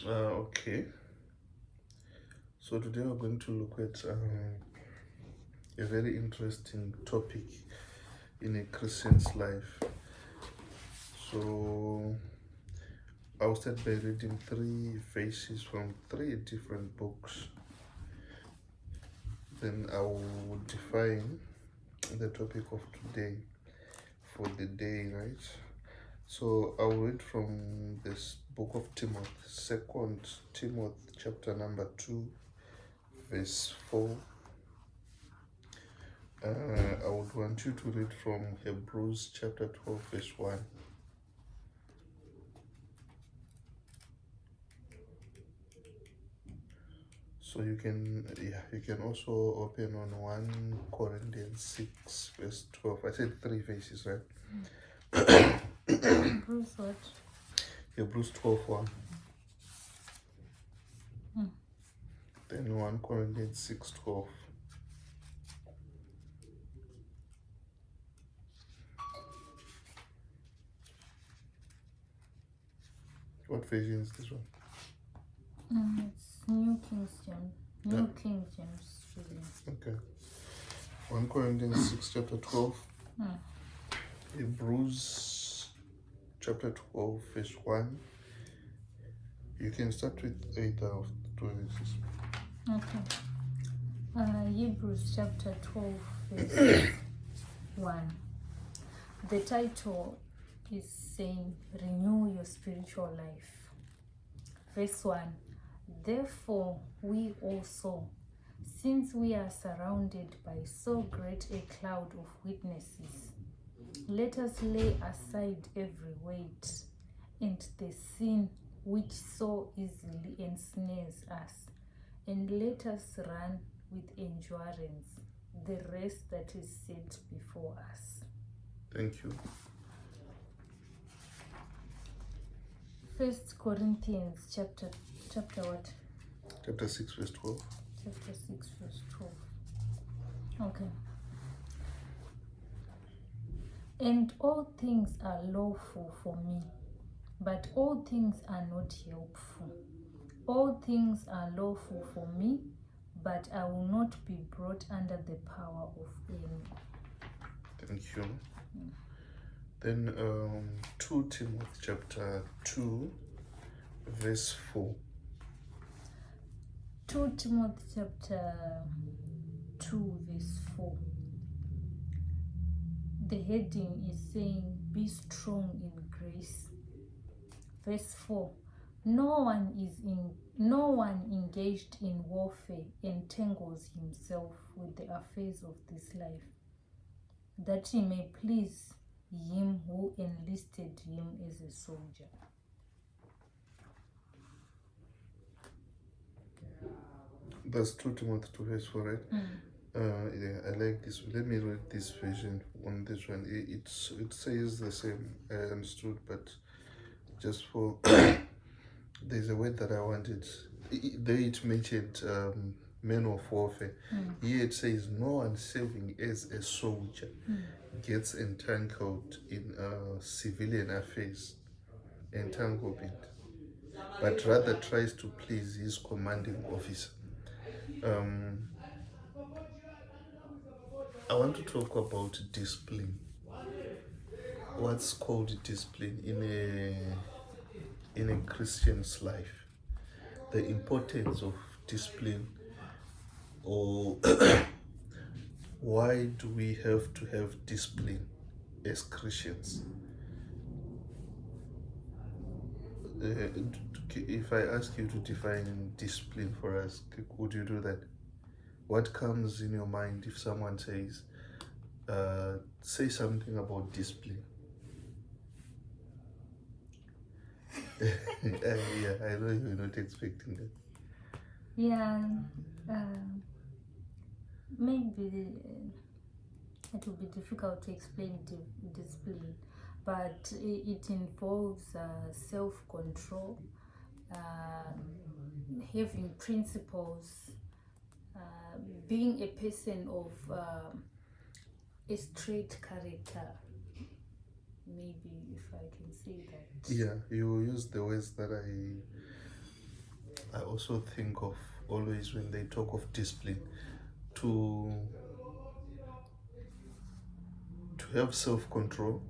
Okay. So today we're going to look at a very interesting topic in a Christian's life. So I'll start by reading 3 verses from 3 different books. Then I will define the topic of today for the day, right? So I'll read from this book of Timothy, 2 Timothy chapter number 2, verse 4. I would want you to read from Hebrews chapter 12, verse 1. So you can also open on 1 Corinthians 6, verse 12. I said 3 verses, right? Hebrews what? Hebrews 12, 1. Hmm. Then 1 Corinthians 6, 12. What version is this one? It's New King James. New King James Version. Okay. 1 Corinthians 6, chapter 12. Hebrews chapter 12, verse 1. You can start with either of the 2 verses. Okay. Hebrews chapter 12, verse 1. The title is saying, Renew Your Spiritual Life. Verse 1. Therefore, we also, since we are surrounded by so great a cloud of witnesses, let us lay aside every weight and the sin which so easily ensnares us, and let us run with endurance the race that is set before us. Thank you. 1 Corinthians chapter what? Chapter 6, verse 12. Chapter 6, verse 12. Okay. And all things are lawful for me, but all things are not helpful. All things are lawful for me, but I will not be brought under the power of any. Thank you. Then 2 Timothy chapter 2, verse 4. 2 Timothy chapter 2, verse 4. The heading is saying, Be strong in grace. Verse 4. No one engaged in warfare entangles himself with the affairs of this life, that he may please him who enlisted him as a soldier. That's 2 Timothy 2, verse 4, right? I like this. Let me read this version on this one. It says the same, I understood, but just for there's a word that I wanted. There it mentioned men of warfare. Here it says no one serving as a soldier gets entangled in civilian affairs, entanglement, but rather tries to please his commanding officer. I want to talk about discipline. What's called discipline in a Christian's life? The importance of discipline, or why do we have to have discipline as Christians? If I ask you to define discipline for us, would you do that? What comes in your mind if someone says, say something about discipline? Yeah, I know you're not expecting that. Yeah, maybe it will be difficult to explain discipline, but it involves self-control, having principles, being a person of a straight character, maybe, if I can say that. Yeah, you use the words that I also think of always when they talk of discipline, to have self-control,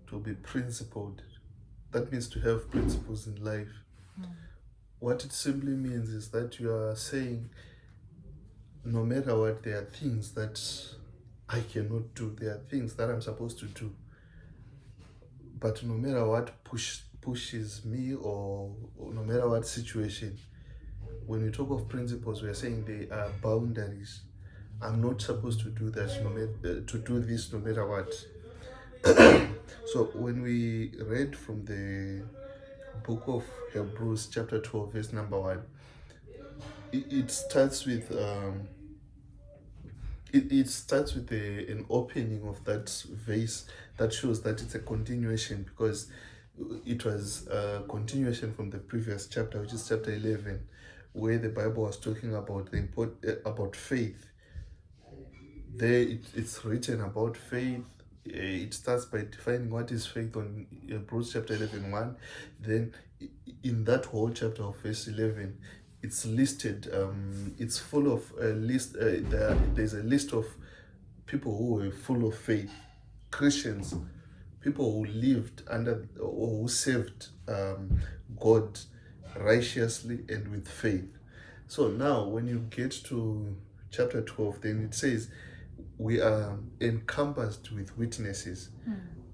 to be principled. That means to have principles in life. What it simply means is that you are saying, no matter what, there are things that I cannot do. There are things that I'm supposed to do. But no matter what pushes me, or no matter what situation, when we talk of principles, we are saying they are boundaries. I'm not supposed to do that, to do this no matter what. So when we read from the book of Hebrews chapter 12 verse number 1, it starts with it starts with an opening of that vase that shows that it's a continuation, because it was a continuation from the previous chapter, which is chapter 11, where the Bible was talking about about faith. There it's written about faith. It starts by defining what is faith on Hebrews chapter 11 1. Then in that whole chapter of verse 11, it's listed, it's full of a list. There's a list of people who were full of faith, Christians, people who lived under, or who served God righteously and with faith. So now when you get to chapter 12, then it says we are encompassed with witnesses.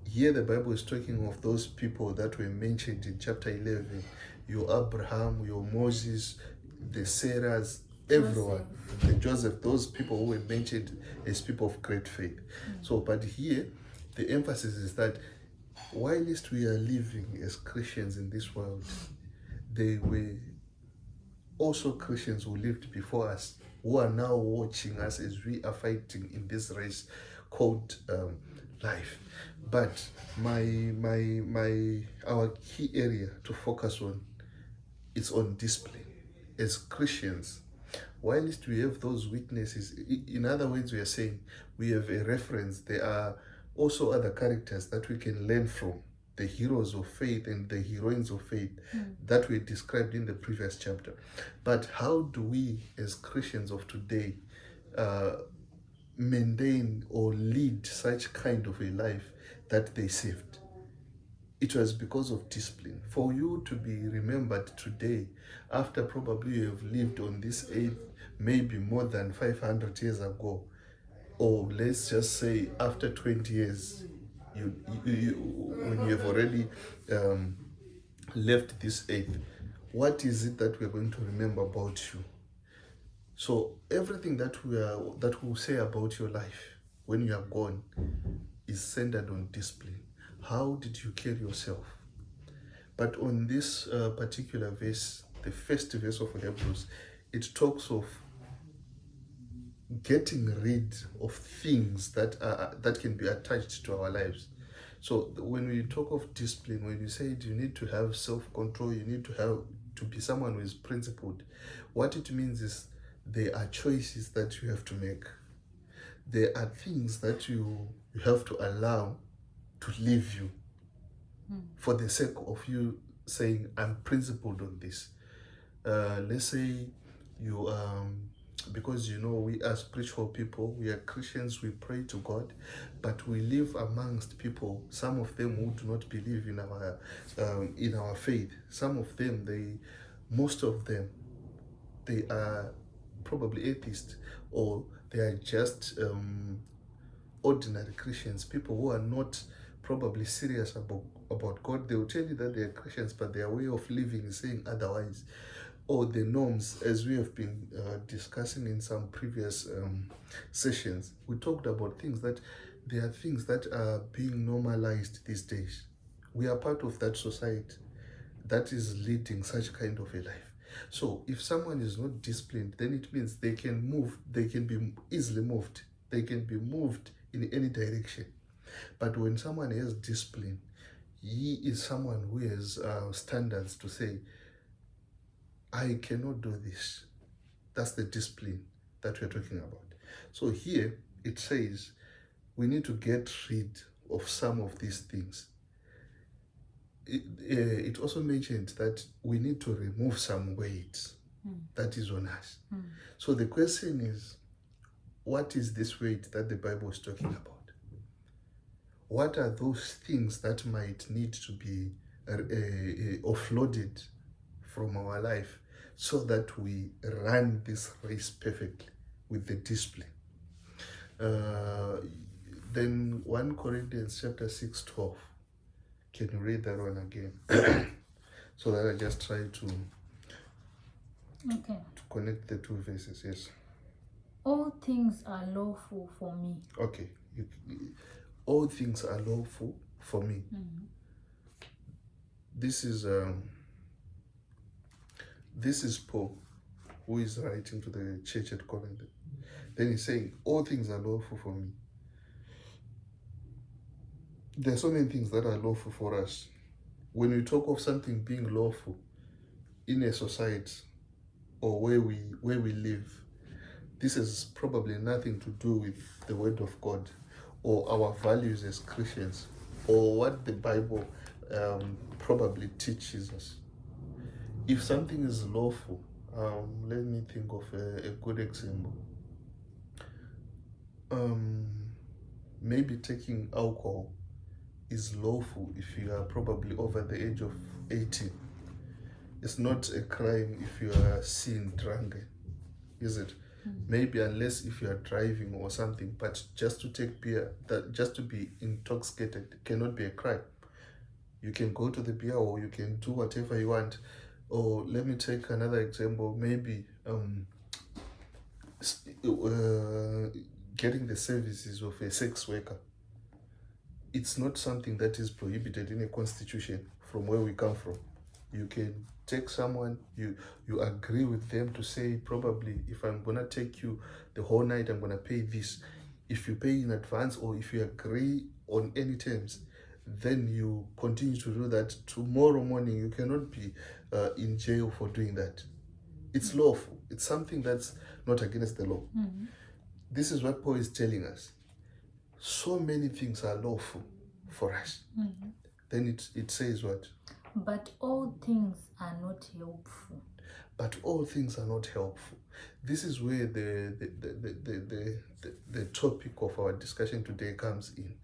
Here the Bible is talking of those people that were mentioned in chapter 11. Your Abraham, your Moses, the Sarahs, everyone, the Joseph, those people who were mentioned as people of great faith. So, but here the emphasis is that whilst we are living as Christians in this world, they were also Christians who lived before us, who are now watching us as we are fighting in this race called life. But our key area to focus on is on discipline. As Christians, whilst we have those witnesses, in other words, we are saying we have a reference. There are also other characters that we can learn from, the heroes of faith and the heroines of faith that were described in the previous chapter. But how do we as Christians of today maintain or lead such kind of a life that they saved? It was because of discipline. For you to be remembered today, after probably you have lived on this earth maybe more than 500 years ago, or let's just say after 20 years, when you have already left this earth, what is it that we're going to remember about you? So everything that we'll say about your life when you are gone is centered on discipline. How did you carry yourself? But on this particular verse, the first verse of Hebrews, it talks of getting rid of things that can be attached to our lives. So when we talk of discipline, when you say you need to have self-control, you need to be someone who is principled, what it means is there are choices that you have to make. There are things that you have to allow to leave you for the sake of you saying, I'm principled on this. Let's say you because we are spiritual people, we are Christians, we pray to God, but we live amongst people, some of them who do not believe in our faith. Some of them, most of them, they are probably atheists, or they are just ordinary Christians, people who are not probably serious about God. They will tell you that they are Christians, but their way of living is saying otherwise. Or the norms, as we have been discussing in some previous sessions, we talked about things that there are things that are being normalized these days. We are part of that society that is leading such kind of a life. So if someone is not disciplined, then it means they can be easily moved. They can be moved in any direction. But when someone has discipline, he is someone who has standards to say, I cannot do this. That's the discipline that we're talking about. So here it says we need to get rid of some of these things. it also mentioned that we need to remove some weight that is on us. So the question is, what is this weight that the Bible is talking about? What are those things that might need to be offloaded from our life so that we run this race perfectly with the discipline? Then 1 Corinthians chapter 6:12. Can you read that one again? So that I just try to connect the two verses. Yes. All things are lawful for me. Okay. All things are lawful for me. This is Paul, who is writing to the church at Corinth. Then he's saying, all things are lawful for me. There are so many things that are lawful for us. When we talk of something being lawful in a society or where we live, this has probably nothing to do with the Word of God or our values as Christians or what the Bible probably teaches us. If something is lawful, let me think of a good example. Maybe taking alcohol is lawful if you are probably over the age of 18. It's not a crime if you are seen drunk, is it? Maybe unless if you are driving or something, but just to take beer, just to be intoxicated cannot be a crime. You can go to the beer or you can do whatever you want. Or let me take another example, maybe getting the services of a sex worker. It's not something that is prohibited in a constitution from where we come from. You can take someone, you agree with them to say, probably, if I'm going to take you the whole night, I'm going to pay this. If you pay in advance or if you agree on any terms, then you continue to do that. Tomorrow morning, you cannot be in jail for doing that. It's lawful. It's something that's not against the law. This is what Paul is telling us. So many things are lawful for us. Then it says what? But all things are not helpful. But all things are not helpful. This is where the topic of our discussion today comes in.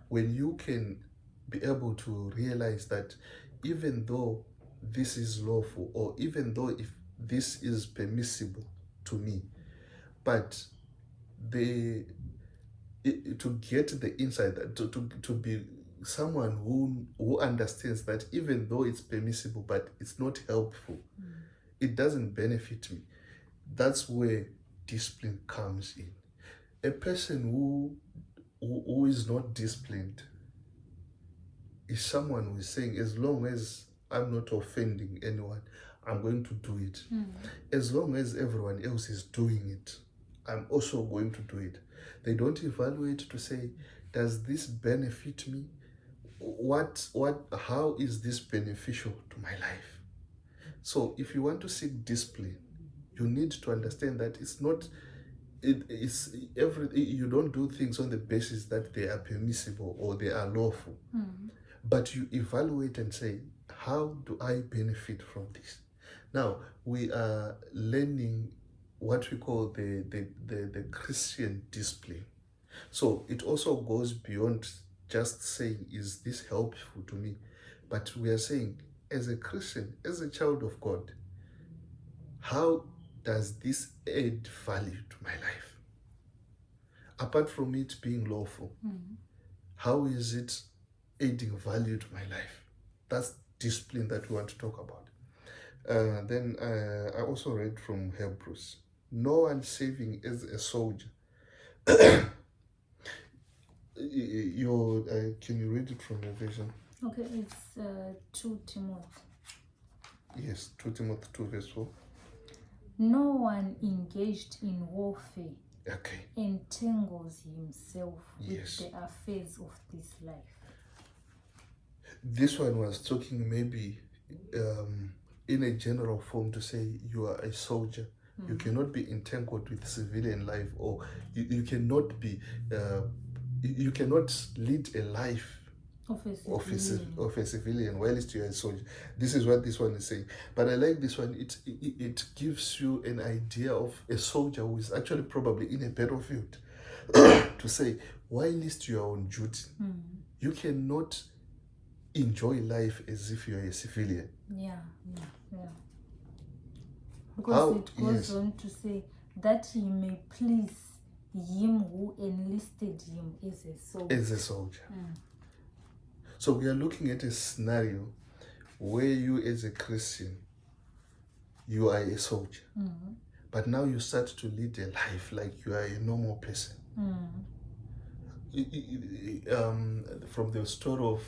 When you can be able to realize that even though this is lawful, or even though if this is permissible to me, but to get the insight, to be someone who understands that even though it's permissible but it's not helpful, it doesn't benefit me, that's where discipline comes in. A person who is not disciplined is someone who is saying, as long as I'm not offending anyone, I'm going to do it. As long as everyone else is doing it, I'm also going to do it. They don't evaluate to say, does this benefit me? How is this beneficial to my life? So if you want to seek discipline, you need to understand that you don't do things on the basis that they are permissible or they are lawful. But you evaluate and say, how do I benefit from this? Now, we are learning what we call the Christian discipline. So it also goes beyond just saying, is this helpful to me? But we are saying, as a Christian, as a child of God, how does this add value to my life? Apart from it being lawful, how is it adding value to my life? That's discipline that we want to talk about. Then I also read from Hebrews. No one saving is a soldier. Can you read it from your version? Okay, it's 2 Timothy. Yes, 2 Timothy 2 verse 4. No one engaged in warfare Okay. entangles himself with Yes. the affairs of this life. This one was talking maybe in a general form to say you are a soldier. You cannot be entangled with civilian life, or you cannot be you cannot lead a life of a civilian whilst you are a soldier. This is what this one is saying. But I like this one. It gives you an idea of a soldier who is actually probably in a battlefield to say, whilst you are on duty, you cannot enjoy life as if you are a civilian. Yeah. Because it goes on to say that he may please him who enlisted him as a soldier. So we are looking at a scenario where you as a Christian, you are a soldier. But now you start to lead a life like you are a normal person. From the story of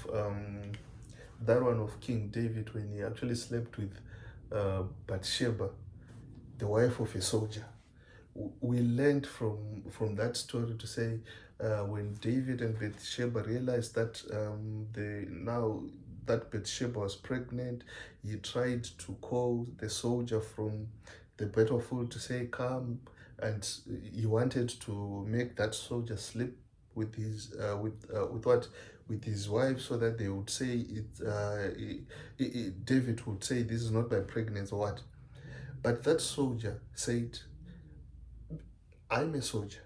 that one of King David, when he actually slept with Bathsheba, the wife of a soldier, we learned from that story to say when David and Bathsheba realized that now that Bathsheba was pregnant, he tried to call the soldier from the battlefield to say come, and he wanted to make that soldier sleep with his with his wife, so that they would say David would say, this is not my pregnancy or what. But that soldier said, I'm a soldier.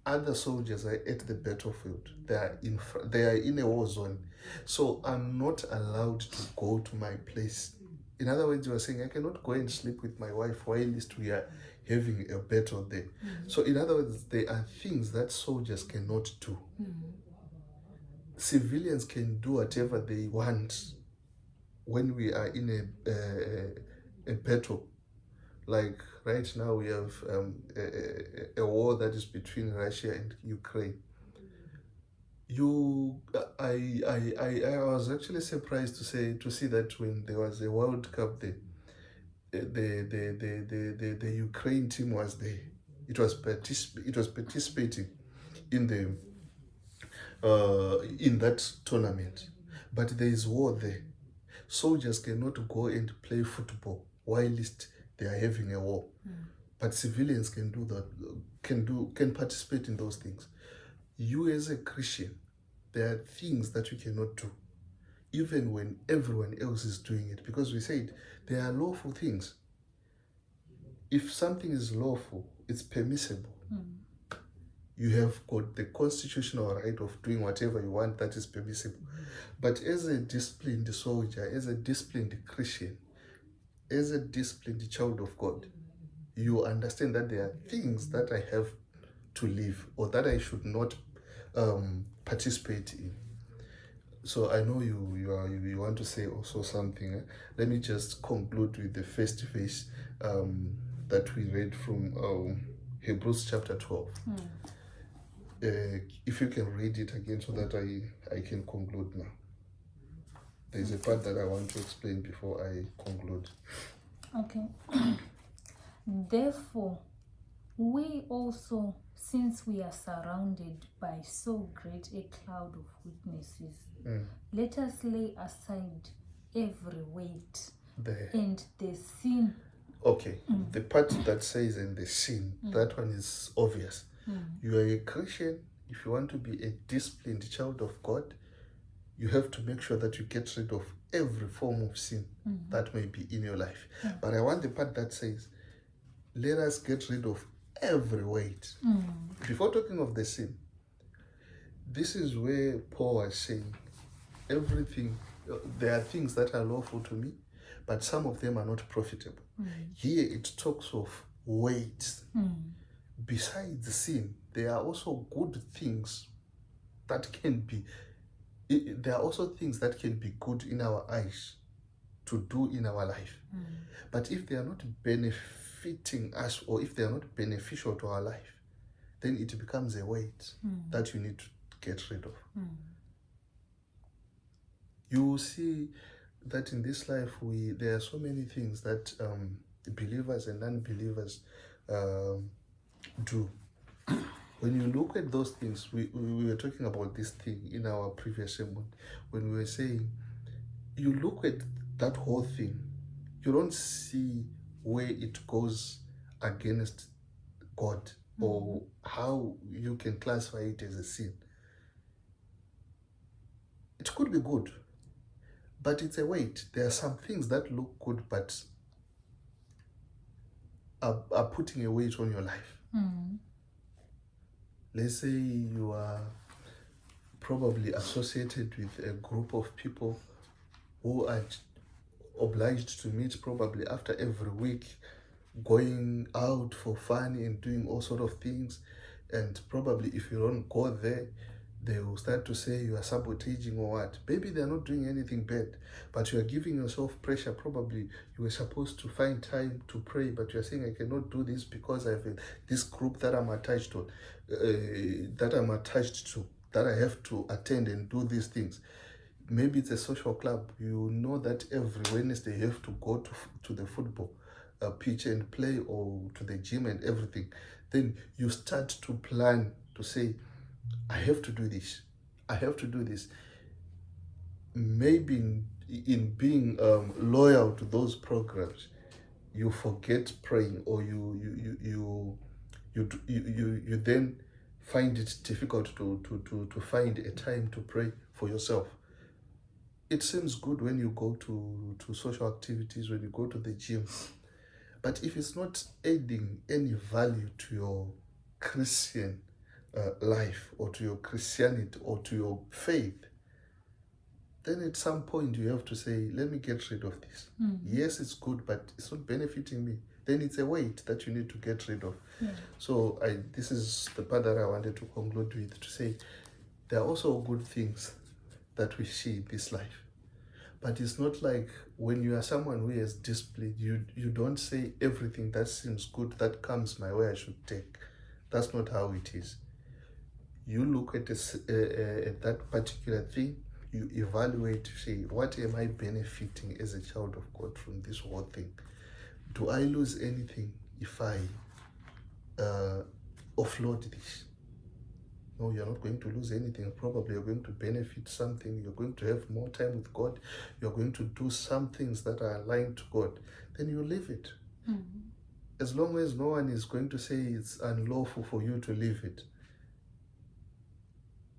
Other soldiers are at the battlefield. They are in a war zone. So I'm not allowed to go to my place. In other words, you are saying I cannot go and sleep with my wife while we are having a battle there. So in other words, there are things that soldiers cannot do. Civilians can do whatever they want when we are in a battle. Like right now we have a war that is between Russia and Ukraine. I was actually surprised to see that when there was a World Cup there, the Ukraine team was there. It was participating in that tournament. But there is war there. Soldiers cannot go and play football whilst they are having a war. But civilians can do that, can participate in those things. You as a Christian, there are things that you cannot do, even when everyone else is doing it, because we said there are lawful things. If something is lawful, it's permissible. You have got the constitutional right of doing whatever you want that is permissible. But as a disciplined soldier, as a disciplined Christian, as a disciplined child of God, you understand that there are things that I have to leave or that I should not participate in. So I know you want to say also something. Let me just conclude with the first verse that we read from Hebrews chapter 12. If you can read it again so that I can conclude now. There's a part that I want to explain before I conclude. Okay. Therefore, we also, since we are surrounded by so great a cloud of witnesses, let us lay aside every weight and the sin. Okay, the part that says and the sin, that one is obvious. You are a Christian. If you want to be a disciplined child of God, you have to make sure that you get rid of every form of sin that may be in your life. But I want the part that says, let us get rid of every weight. Before talking of the sin, this is where Paul was saying, everything, there are things that are lawful to me, but some of them are not profitable. Here it talks of weight. Besides the sin, there are also good things that can be, there are also things that can be good in our eyes to do in our life. But if they are not benefiting us, or if they are not beneficial to our life, then it becomes a weight that you need to get rid of. You will see that in this life there are so many things that believers and unbelievers do. When you look at those things, we were talking about this thing in our previous sermon, when we were saying, you look at that whole thing, you don't see where it goes against God or how you can classify it as a sin. it could be good, but it's a weight. There are some things that look good but are putting a weight on your life. Let's say you are probably associated with a group of people who are obliged to meet probably after every week, going out for fun and doing all sort of things. And probably if you don't go there, they will start to say you are sabotaging or what. Maybe they're not doing anything bad, but you are giving yourself pressure. Probably you were supposed to find time to pray, but you're saying, I cannot do this because I have this group that I'm attached to, that I have to attend and do these things. Maybe it's a social club. You know that every Wednesday you have to go to the football pitch and play, or to the gym and everything. Then you start to plan to say, I have to do this. I have to do this. Maybe in being loyal to those programs, you forget praying, or you then find it difficult to find a time to pray for yourself. It seems good when you go to social activities, when you go to the gym, but if it's not adding any value to your Christian life, or to your Christianity, or to your faith, then at some point you have to say, let me get rid of this. Yes, it's good, but it's not benefiting me. Then it's a weight that you need to get rid of. So this is the part that I wanted to conclude with, to say there are also good things that we see in this life. But it's not like when you are someone who has discipline, you don't say everything that seems good that comes my way I should take. That's not how it is. You look at that particular thing, you evaluate, say, what am I benefiting as a child of God from this whole thing? Do I lose anything if I offload this? No, you're not going to lose anything. Probably you're going to benefit something. You're going to have more time with God. You're going to do some things that are aligned to God. Then you leave it. As long as no one is going to say it's unlawful for you to leave it.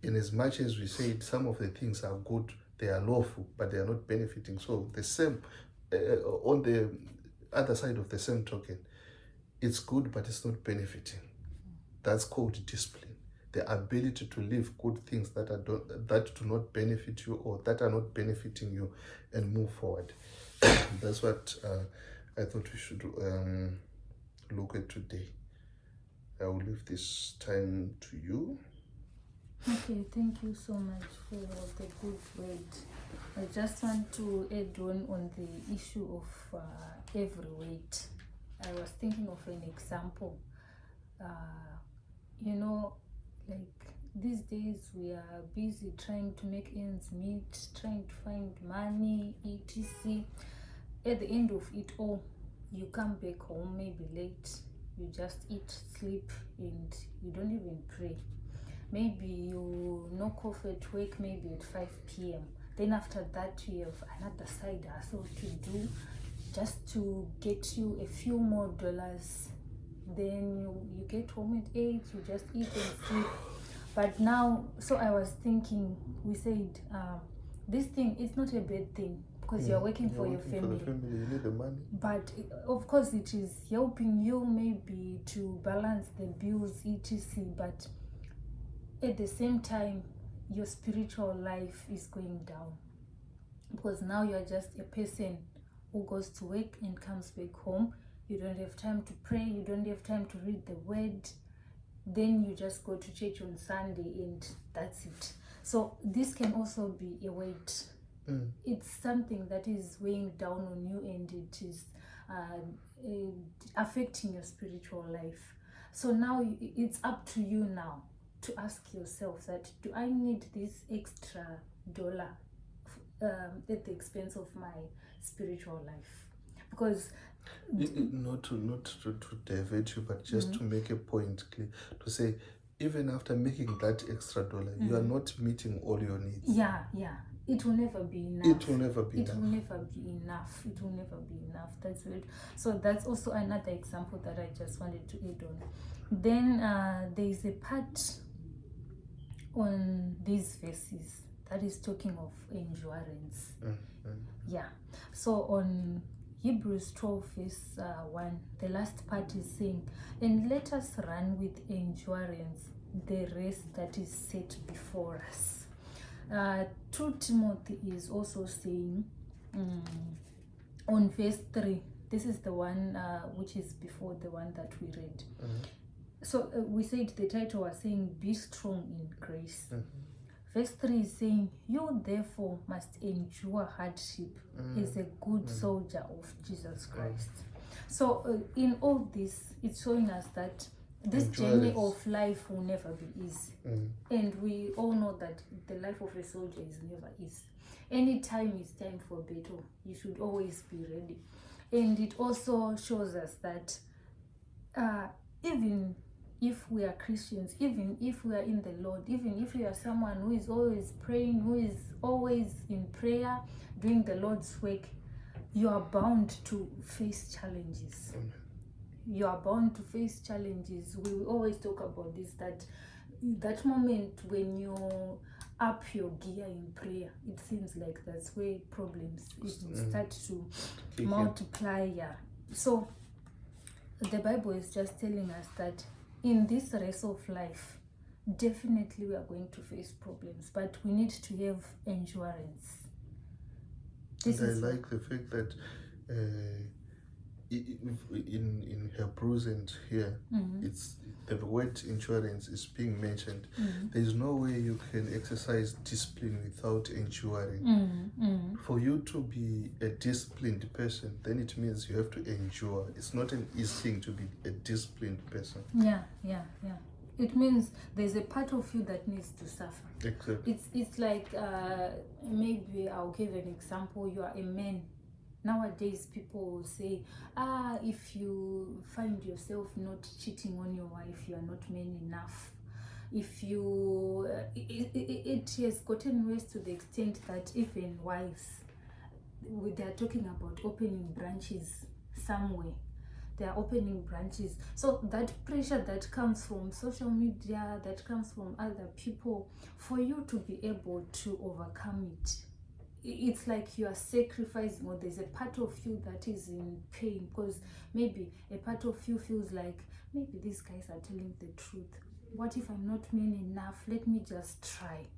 In as much as we say some of the things are good, they are lawful, but they are not benefiting. So the same, on the other side of the same token, it's good, but it's not benefiting. That's called discipline. The ability to leave good things that do not benefit you, or that are not benefiting you, and move forward. That's what I thought we should look at today. I will leave this time to you. Okay, thank you so much for the good word. I just want to add on the issue of every weight. I was thinking of an example. Like these days we are busy trying to make ends meet, trying to find money, etc. At the end of it all, you come back home maybe late, you just eat, sleep, and you don't even pray. Maybe you knock off at work maybe at 5 p.m. Then after that you have another side hustle to do, just to get you a few more dollars. Then you get home at 8, you just eat and sleep. But now, so I was thinking, we said this thing is not a bad thing, because you're working for your family. For the family, you need the money. But of course it is helping you maybe to balance the bills, etc. But at the same time, your spiritual life is going down, because now you're just a person who goes to work and comes back home. You don't have time to pray, you don't have time to read the word. Then you just go to church on Sunday and that's it. So this can also be a weight. It's something that is weighing down on you, and it is affecting your spiritual life. So now it's up to you now to ask yourself that, do I need this extra dollar at the expense of my spiritual life? Because not to divert you, but just to make a point clear, to say, even after making that extra dollar, you are not meeting all your needs. Yeah. It will never be enough. It will never be enough. It will never be enough. That's it. So that's also another example that I just wanted to add on. Then there is a part on these verses that is talking of endurance. Yeah. So on Hebrews 12 verse 1, the last part is saying, and let us run with endurance the race that is set before us. 2 Timothy is also saying on verse 3, this is the one which is before the one that we read. So we said the title was saying, be strong in grace. Verse 3 is saying, you therefore must endure hardship as a good soldier of Jesus Christ. So in all this, it's showing us that this journey of life will never be easy. And we all know that the life of a soldier is never easy. Anytime it's time for battle, you should always be ready. And it also shows us that even if we are Christians, even if we are in the Lord, even if you are someone who is always praying, who is always in prayer, doing the Lord's work, you are bound to face challenges. You are bound to face challenges. We always talk about this, that moment when you're up your gear in prayer, it seems like that's where problems start to multiply. Yeah. So the Bible is just telling us that in this race of life, definitely we are going to face problems, but we need to have endurance. And I like the fact that in Hebrews and here, it's the word endurance is being mentioned. There is no way you can exercise discipline without enduring. For you to be a disciplined person, then it means you have to endure. It's not an easy thing to be a disciplined person. Yeah. It means there's a part of you that needs to suffer. Exactly. It's like maybe I'll give an example. You are a man. Nowadays, people will say, if you find yourself not cheating on your wife, you are not man enough. If you, it has gotten worse to the extent that even wives, they are talking about opening branches somewhere. They are opening branches. So that pressure that comes from social media, that comes from other people, for you to be able to overcome it, it's like you are sacrificing, or there's a part of you that is in pain, because maybe a part of you feels like, maybe these guys are telling the truth. What if I'm not man enough? Let me just try.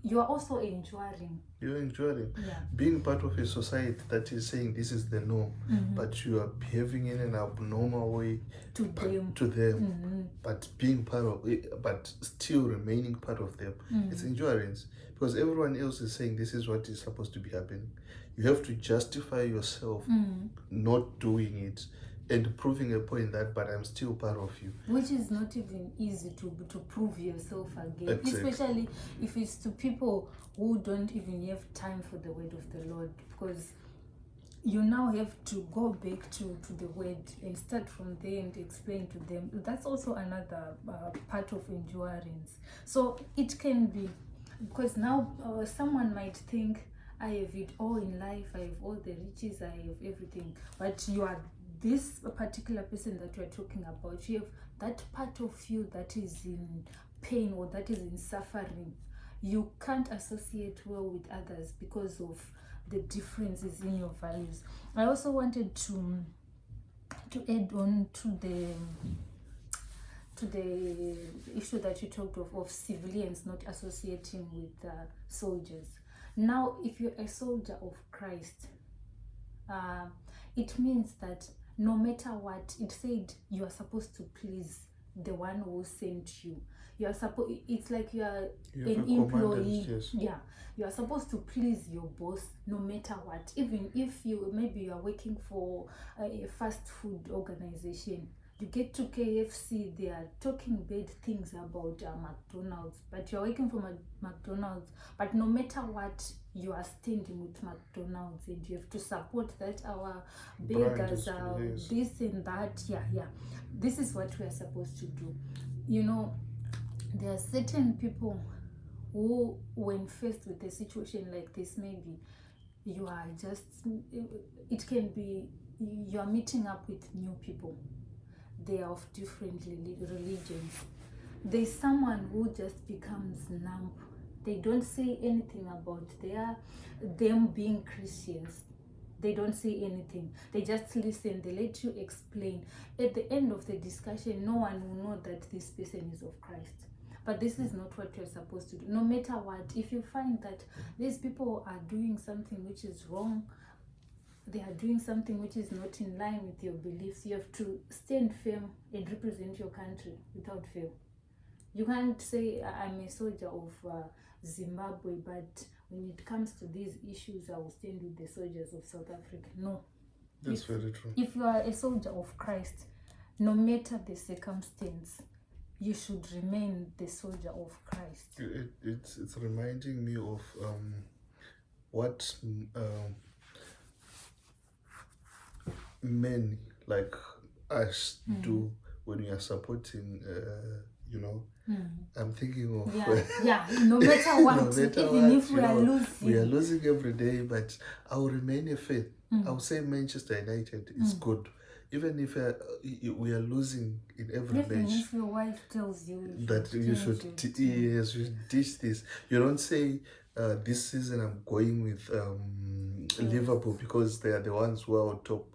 You are also enduring. You're enduring. Yeah. Being part of a society that is saying this is the norm, but you are behaving in an abnormal way to them. But being part of it, but still remaining part of them, it's endurance. Because everyone else is saying this is what is supposed to be happening. You have to justify yourself not doing it and proving a point that, but I'm still part of you. Which is not even easy to prove yourself again. Exactly. Especially if it's to people who don't even have time for the word of the Lord. Because you now have to go back to the word and start from there and explain to them. That's also another part of endurance. So it can be, because now someone might think, I have it all in life, I have all the riches, I have everything. But you are this particular person that we're talking about, you have that part of you that is in pain or that is in suffering. You can't associate well with others because of the differences in your values. I also wanted to add on to the issue that you talked of civilians not associating with soldiers. Now, if you're a soldier of Christ, it means that no matter what, it said you are supposed to please the one who sent you. You are supposed. It's like you are an employee. Yes. Yeah, you are supposed to please your boss no matter what. Even if you are working for a fast food organization, you get to KFC, they are talking bad things about McDonald's, but you're working for McDonald's. But no matter what, you are standing with McDonald's, and you have to support that our beggars are this and that. Yeah. This is what we are supposed to do. You know, there are certain people who, when faced with a situation like this, maybe you are just, it can be, you are meeting up with new people. They are of different religions. There's someone who just becomes numb. They don't say anything about them being Christians. They don't say anything. They just listen. They let you explain. At the end of the discussion, no one will know that this person is of Christ. But this is not what you're supposed to do. No matter what, if you find that these people are doing something which is wrong, they are doing something which is not in line with your beliefs, you have to stand firm and represent your country without fail. You can't say, I'm a soldier of Zimbabwe, but when it comes to these issues, I will stand with the soldiers of South Africa. No. That's very true. If you are a soldier of Christ, no matter the circumstance, you should remain the soldier of Christ. It's reminding me of what men like us do when we are supporting, I'm thinking of no matter what, no matter even what, if we are losing. We are losing every day, but I will remain a faith. I will say Manchester United is good. Even if we are losing in every match. Even if your wife tells you that you should ditch this. You don't say, this season I'm going with Liverpool because they are the ones who are on top.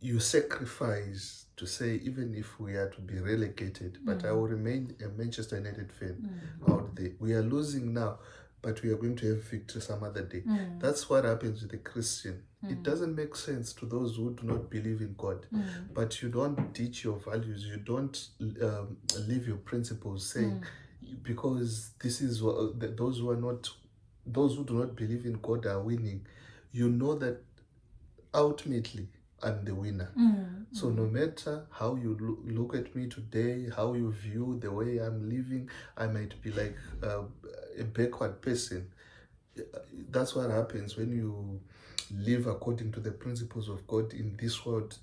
You sacrifice to say, even if we are to be relegated, but I will remain a Manchester United fan out there. We are losing now, but we are going to have victory some other day. That's what happens with a Christian. It doesn't make sense to those who do not believe in God, but you don't teach your values. You don't live your principles, saying because this is what those who do not believe in God are winning. You know that ultimately I'm the winner. So no matter how you look at me today, how you view the way I'm living, I might be like a backward person. That's what happens when you live according to the principles of God in this world.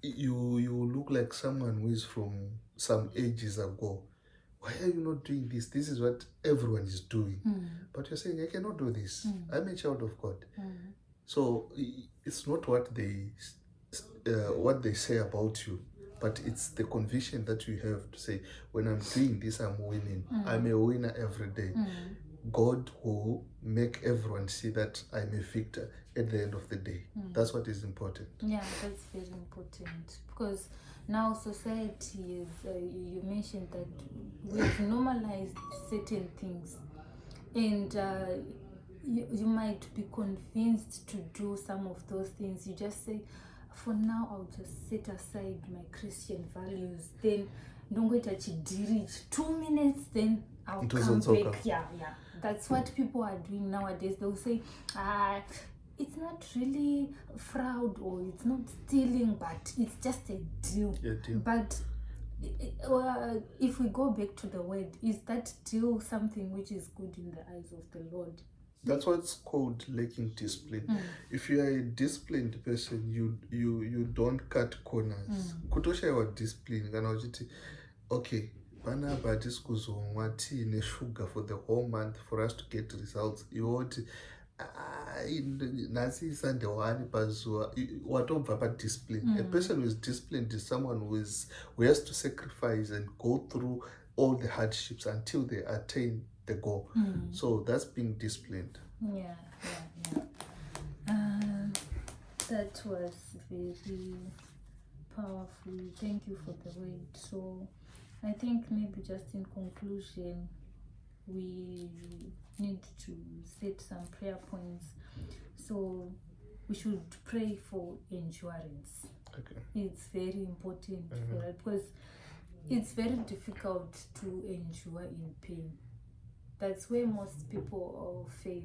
You look like someone who is from some ages ago. Why are you not doing this? This is what everyone is doing. But you're saying, I cannot do this. I'm a child of God. So it's not what they say about you, but it's the conviction that you have to say, when I'm doing this, I'm winning. I'm a winner every day. God will make everyone see that I'm a victor at the end of the day. That's what is important. Yeah, that's very important, because now society is, you mentioned that we've normalized certain things, and you might be convinced to do some of those things. You just say, for now I'll just set aside my Christian values, then don't wait at 2 minutes, then I'll come back. Yeah, that's what people are doing nowadays. They'll say, it's not really fraud or it's not stealing, but it's just a deal. But if we go back to the word, is that deal something which is good in the eyes of the Lord? That's what's called lacking discipline. If you are a disciplined person, you don't cut corners. Kutoshaiwa discipline kana uchiti, okay, panapa hatisi kuzomwa tea neshuga for the whole month for us to get results. Iwoti nhasi Sunday 1 pazuva watobva padiscipline. A person who is disciplined is someone who has to sacrifice and go through all the hardships until they attain the goal. So that's being disciplined. That was very powerful. Thank you for the word. So I think maybe just in conclusion, we need to set some prayer points. So we should pray for endurance. Okay. It's very important for that, because it's very difficult to endure in pain. That's where most people fail.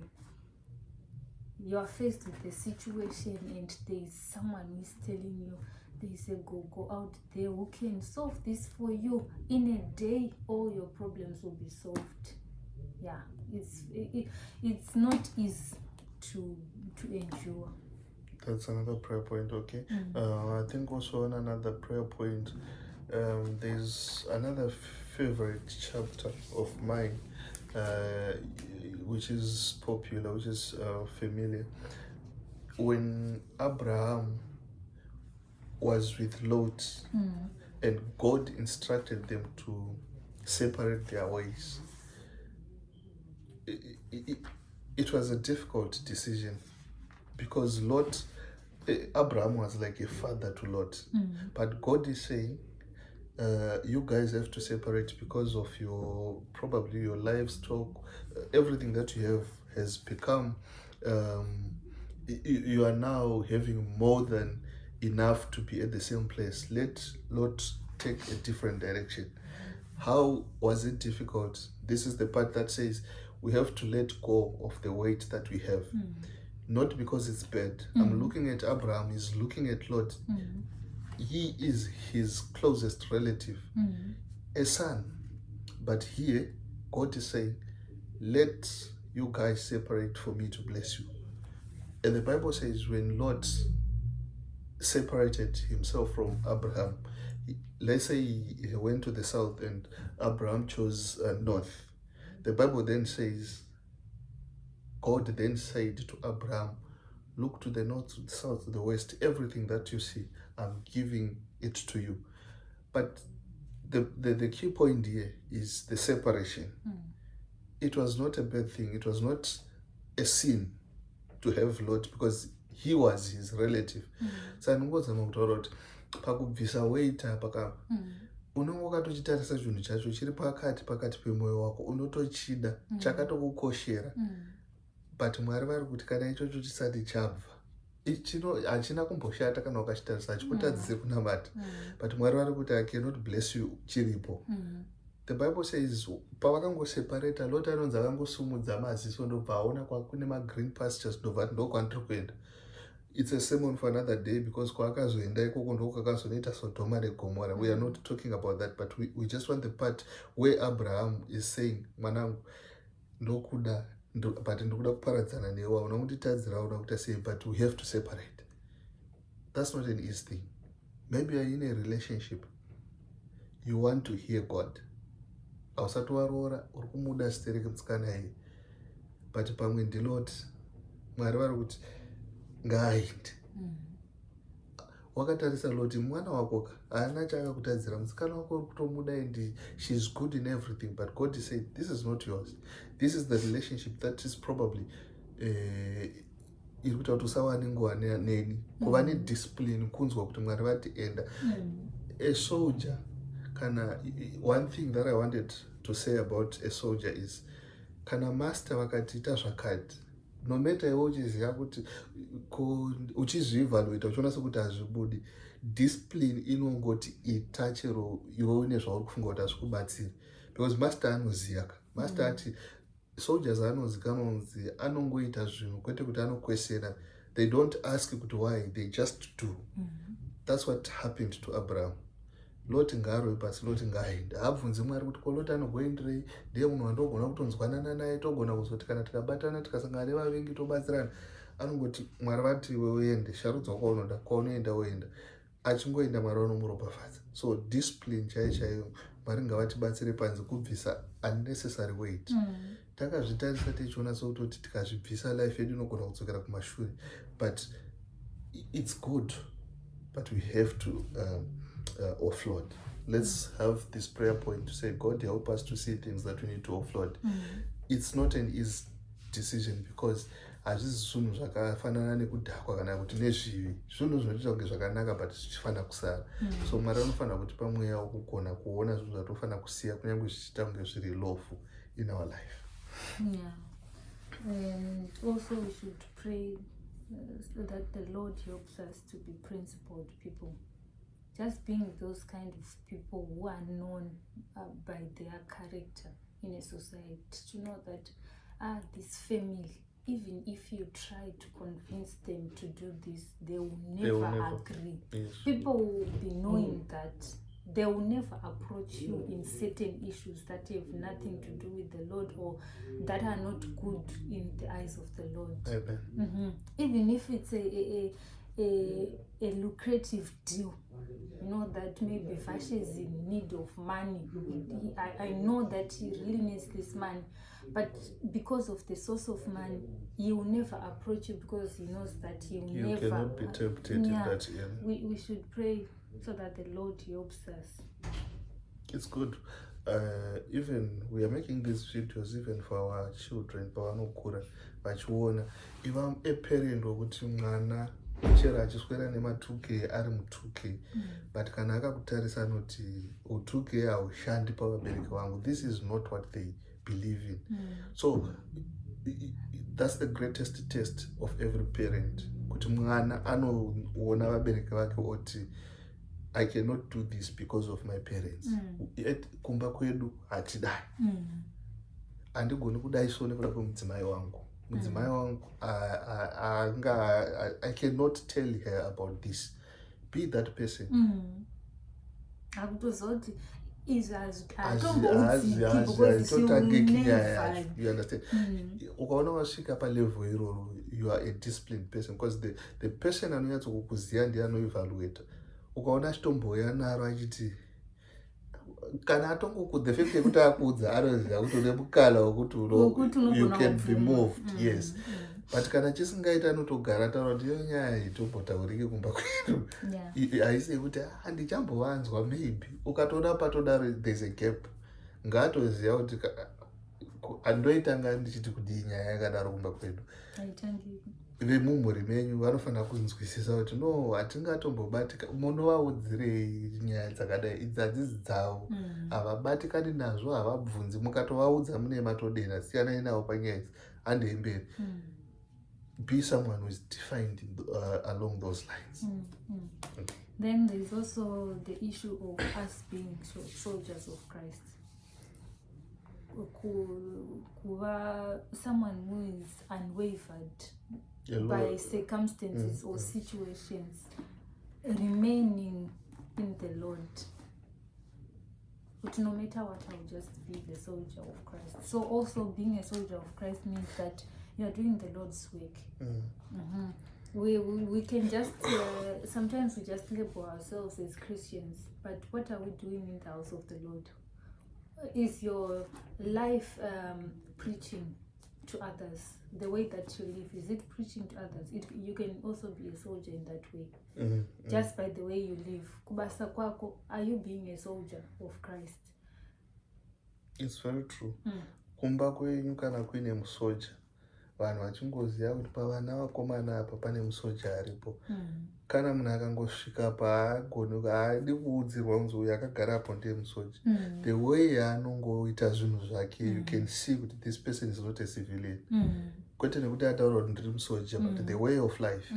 You are faced with a situation and there is someone who is telling you, they say, go out there who can solve this for you. In a day, all your problems will be solved. Yeah, it's not easy to endure. That's another prayer point. Okay. I think also on another prayer point, there's another favorite chapter of mine, which is popular, which is familiar. When Abraham was with Lot, and God instructed them to separate their ways. it was a difficult decision because Abraham was like a father to Lot. But God is saying, you guys have to separate because of probably your livestock, everything that you have has become, you are now having more than enough to be at the same place. Let Lot take a different direction. How was it difficult? This is the part that says we have to let go of the weight that we have. Not because it's bad. I'm looking at Abraham, he's looking at Lot. He is his closest relative, a son. But here, God is saying, let you guys separate for me to bless you. And the Bible says when Lot separated himself from Abraham, let's say he went to the south and Abraham chose north. The Bible then says, God then said to Abraham, look to the north, to the south, to the west, everything that you see, I'm giving it to you. But the key point here is the separation. It was not a bad thing. It was not a sin to have Lot because he was his relative. Sanongozama kutaura kuti pakubvisa weight apa unenge wakatochitarisa chinhu chacho chiri pakati pemwoyo wako unotochida chakatokukoshera. But Mwari vari kuti kana ichocho chisati chabva hachina kumboshata kana ukachitarisa hachikutadzise kunamata. But Mwari vari kuti I cannot bless you chiripo. The Bible says pavakangoseparata Lot anonzi akangosumudza maziso ndobva aona kune green pastures ndobva ati ndokwandiri kuenda. It's a sermon for another day because kwaakazoenda ikoko ndokwakazonoita Sodoma neGomora. We are not talking about that, but we just want the part where Abraham is saying, mwanangu ndokuda but ndokuda kuparadzana newe, hauna kunditadzira, hauna kuita sei, but we have to separate. That's not an easy thing. Maybe you're in a relationship, you want to hear God. Hausati waroora uri kumuda sitere kemutsikana iyi, but pamwe ndiloti Mwari vari kuti ngaaende. Wakatarisa Loti mwana wakoka haana chaakakutadzira, musikana wako uri kutomuda and she's good in everything, but God said this is not yours. This is the relationship that is probably iri kuita kuti usawane nguva neni, kuva nediscipline, kunzwa kuti Mwari vati enda. A soldier, one thing that I wanted to say about a soldier is kana master vakatiita zvakati, no matter iwe uchiziva kuti uchizvievaluata uchiona sekuti hazvibudi, discipline inongoti ita chero iwe une zvauri kufunga kuti hazvikubatsiri, because master anoziva. Master ati soldiers anozikanwa kunzi anongoita zvinhu kwete kuti anokwesera. They don't ask kuti why, they just do. That's what happened to Abraham. Lot ngaarwe pasi, Lot ngaaende. Haabvunzi Mwari kuti ko Lot anogwenderei, ndiye munhu wandogona kutonzwanana naye, togona kuzoti kana tikabatana tikasangana nevavengi tobatsirana. Anongoti Mwari vati iwe uende, sharudzwa kwaunoda, kwaunoenda woenda. Achingoenda Mwari vanomuropafadza. So discipline chaiyo Mwari ngavatibatsire panze kubvisa unnecessary weight. Takazvitarisa tichiona sokutoti tikazvibvisa life yedu inogona kudzokera kumashure, but it's good, but we have to offload. Let's have this prayer point to say, God help us to see things that we need to offload. It's not an easy decision because hazvisi zvinhu zvakafanana nekudhakwa kana kuti nezvivi, zvinhu zvinoita kunge zvakanaka but zvichifanira kusara. So Mwari anofanira kutipa mweya wokugona kuona zvinhu zvatofanira kusiya kunyange zvichiita kunge zviri lawful in our life. And also we should pray so that the Lord helps us to be principled people. Just being those kind of people who are known by their character in a society, to know that this family, even if you try to convince them to do this, they will never agree. Yes. People will be knowing that they will never approach you in certain issues that have nothing to do with the Lord or that are not good in the eyes of the Lord. Amen. Even if it's a lucrative deal, you know, that maybe Vash is in need of money. I know that he really needs this money, but because of the source of money, he will never approach you because he knows that he will You never. cannot be tempted in that. We should pray so that the Lord helps us. It's good. even we are making these videos even for our children pavanokura vachiona iva eparent wokuti mwana chero achiswera nema2k ari mu2k but kana akakutarisa anoti 2k haushandi pavabereki vangu, this is not what they believe in. So that's the greatest test of every parent, kuti mwana anoona vabereki vake oti I cannot do this because of my parents. Yet kumba kwedu hatidai. Andigoni kudai so nekuda kwemudzimai wangu. Mudzimai wangu I cannot tell her about this. Be that person. Akutozoti you understand? Ukaona wasvika palevel iroro, you are a disciplined person because the person anonyatsokukuziva ndiye anoevaluate. Ukaona achitomboya naro achiti kana the fact yekuti akuudza anoziva kuti une mukala wokuti you can be moved. Yes. But kana chisingaita anotogara taura kuti iyo nyaya itombotaurike kumba kwedu haisi yekuti handichambovanzwa maybe ukatoda patodaro there's a gap. Ngaatoziva kuti andoitanga ndichiti kudii nyaya yakadaro kumba kwedu. Vemumhuri menyu vanofanira kunzwisisa kuti no hatingatombobatika, munovaudzirei nyaya dzakadai, idzi hadzisi dzavo, havabatikani nazvo, havabvunzi, mukatovaudza mune matodena, siyanai navo panyaya idzi, handei mberi. Be someone who is defined along those lines. Okay. Then there's also the issue of us being soldiers of Christ. Someone who is unwavered by circumstances or situations, remaining in the Lord. But no matter what, I'll just be the soldier of Christ. So also being a soldier of Christ means that you are doing the Lord's work. We can just sometimes we just label ourselves as Christians, but what are we doing in the house of the Lord? Is your life preaching to others? The way that you live, is it preaching to others? You can also be a soldier in that way. Just by the way you live. Kubasa kwako, are you being a soldier of Christ? It's very true. Kumba kwenyu kana kuine musoja, vanhu vachingoziva kuti pavana vakomana apa pane musoja aripo. Kana munhu akangosvika paagoni haadi kuudzirwa kunzi uyu akagara apo ndiye musoja, the way yaanongoita zvinhu zvake, you can see kuti this person is not a civilian. Kwete nekuti ataura kuti ndiri musoja, but the way of life.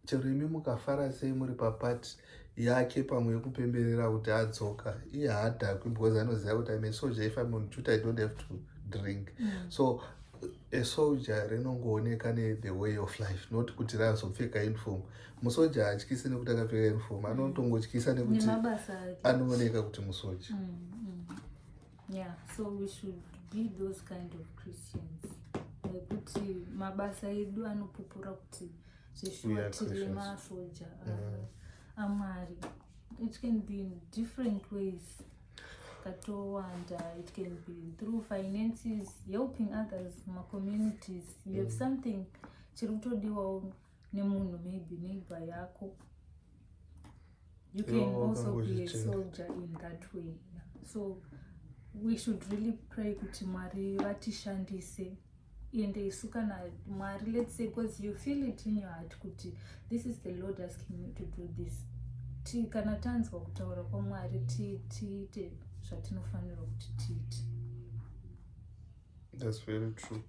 Chero imi mukafara sei muri papati yake pamwe yekupemberera kuti adzoka, iye haadhakwi because anoziva kuti I'm a soldier, if I'm on duty I don't have to drink. So a soldier rinongooneka the way of life, not kuti razopfeka uniform. Musoja hatyisi nekuti akapfeka uniform, anotongotyisa nekuti anooneka kuti musoja. Yeah, so we should be those kind of Christians. Kuti mabasa edu anopupura kuti zveshuwa tiri masoja amwari. It can be in different ways. And it can be through finances, helping others, my communities. You have something chirutodiwa nemunhu, maybe neighbor yako. You can also be a soldier in that way. So we should really pray kuti Mwari vatishandise ende isu kana Mwari, let's say, because you feel it in your heart kuti this is the Lord asking me to do this. Kana tanzwa kutaura kwaMwari tiite zvatinofanira kuti tiite. That's very true.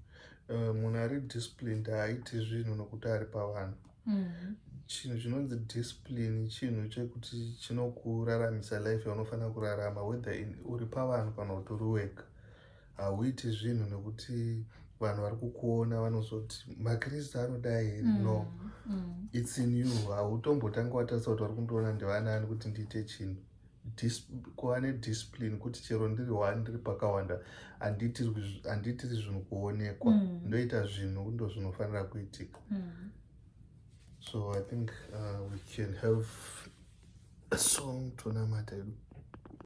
Munhu ari disciplined haaiti zvinhu nokuti ari pavanhu. Chinhu chinonzi discipline chinhu chekuti chinokuraramisa life yaunofanira kurarama, whether uri pavanhu kana kuti uri wega. Hauiti zvinhu nekuti vanhu vari kukuona vanozoti maKristu anodai here. No, it's in you. Hautombotanga watarisa kuti vari kundoona ndivanani kuti ndiite chinhu. Kuva nediscipline kuti chero ndiri one ndiri pakawanda handitiri zvinhu kuonekwa, ndoita zvinhu ndo zvinofanira kuitika. So I think we can have a song to namata.